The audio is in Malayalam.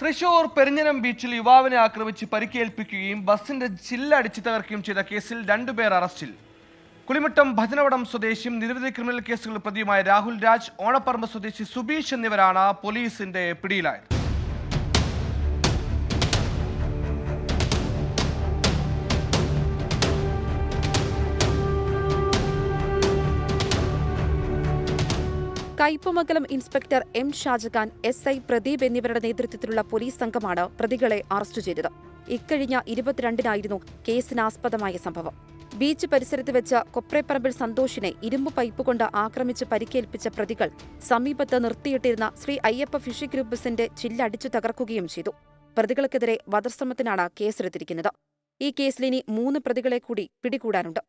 തൃശൂർ പെരിഞ്ഞനം ബീച്ചിൽ യുവാവിനെ ആക്രമിച്ച് പരിക്കേൽപ്പിക്കുകയും ബസിന്റെ ചില്ലടിച്ച് തകർക്കുകയും ചെയ്ത കേസിൽ 2 പേർ അറസ്റ്റിൽ. കുളിമുട്ടം ഭജനവടം സ്വദേശിയും നിരവധി ക്രിമിനൽ കേസുകൾ പ്രതിയുമായ രാഹുൽ രാജ്, ഓണപ്പറമ്പ് സ്വദേശി സുബീഷ് എന്നിവരാണ് പോലീസിന്റെ പിടിയിലായത്. Kaipamangalam inspector M Shajahan, SI Pradeep എന്നിവരുടെ നേതൃത്വത്തിലുള്ള പോലീസ് സംഘമാണ് പ്രതികളെ അറസ്റ്റ് ചെയ്തത്. ഇക്കഴിഞ്ഞ 22-നായിരുന്നു കേസിനാസ്പദമായ സംഭവം. ബീച്ച് പരിസരത്ത് വെച്ച് കൊപ്രേപ്പറമ്പിൽ സന്തോഷിനെ ഇരുമ്പ് പൈപ്പ് കൊണ്ട് ആക്രമിച്ച് പരിക്കേൽപ്പിച്ച പ്രതികൾ സമീപത്ത് നിർത്തിയിട്ടിരുന്ന ശ്രീ അയ്യപ്പ ഫിഷിംഗ് ഗ്രൂപ്പ് ബസിന്റെ ചില്ലടിച്ചു തകർക്കുകയും ചെയ്തു. പ്രതികൾക്കെതിരെ വധശ്രമത്തിനാണ് കേസെടുത്തിരിക്കുന്നത്. ഈ കേസിലിനി 3 പ്രതികളെ കൂടി പിടികൂടാനുണ്ട്.